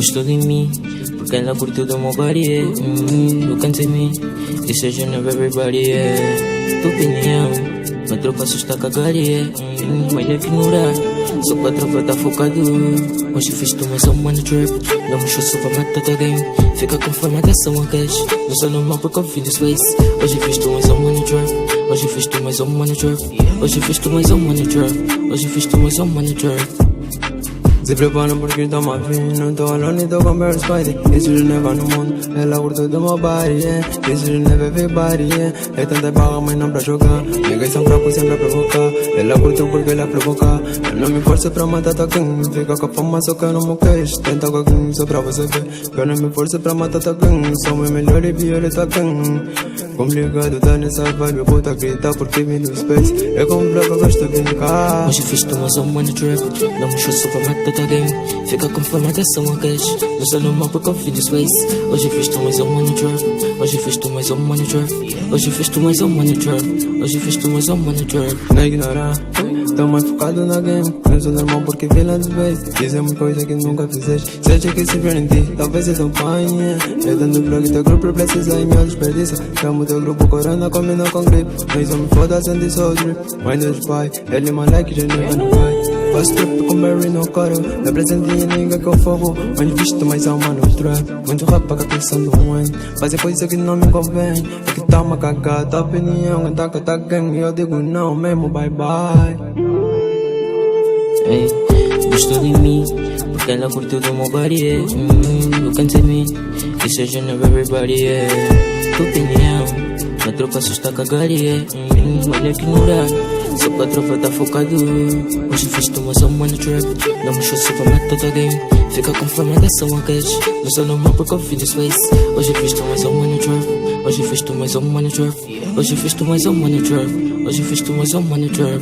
Gostou de mim, porque ela curtiu do meu body, yeah. Look into me, decision of everybody, yeah. Tua opinião, minha tropa só está a cagar, yeah. Melhor ignorar, só que a tropa tá focado. Hoje fiz tu mais uma no trap, não me show só pra matar tua game. Fica com forma dessa uma cash, não sou normal porque eu fiz this face. Hoje fiz tu mais uma no trap, hoje fiz tu mais uma no trap. Hoje fiz tu mais uma no trap, hoje fiz tu mais uma no trap. Se preparam porque estamos a fim. Não tô alone, tô com Barry Spidey. Isso de neva no mundo, ela curte do meu body, yeah. Isso de neva everybody, yeah. É tanta barra, mas não pra jogar. Niggas são fracos sempre a provocar. Ela curte porque ela provoca. Eu não me forço pra matar tua king. Fica com a fama, só que eu não me queixo. Tenta com a king, só pra você ver. Eu não me forço pra matar tua king. Sou meu melhor e pior é tua king. Complicado, tá nessa vibe, eu vou tá gritar porque vim no space. É como pra que eu gosto de brincar. Hoje fiz tu mais uma no trap, não me show só pra matar tua game. Fica com forma dessa uma cash, não sou normal porque eu fiz this face. Hoje fiz tu mais uma no trap, hoje fiz tu mais uma no trap. Hoje fiz tu mais uma no trap, hoje fiz tu mais uma no trap. Não ignorar, tô mais focado na game. Não sou normal porque vi lá de vez. Dizem coisa que nunca fizeste. Seja que se em ti, talvez eu não panha. Eu dando blog, teu grupo precisa e me desperdiça. Chamo teu grupo corona, combina com gripe. Mas eu me foda sem de só drip. Mãe dos pai, ele moleque já nega não vai. Faço trip com Barry no coro. Dá presentinha ninguém que eu fogo. Onde visto mais alma no trap. Muito rap para a questão do one. Fazer coisa que não me convém. É que tá uma cagada, a opinião é taca tá gang. E eu digo não mesmo, bye bye. Ei, gostou de mim, porque ela curtiu do meu body, yeah. Look into me, decision of everybody, yeah. Tua opinião, minha tropa só está a cagar, yeah. Melhor ignorar, só que a tropa tá focado. Hoje fiz tu mais uma no trap, não me show só pra matar tua game. Fica com forma dessa uma cash, não sou normal porque eu fiz this face. Hoje fiz tu mais uma no trap, hoje fiz tu mais uma no trap. Hoje fiz tu mais uma no trap, hoje fiz tu mais uma no trap.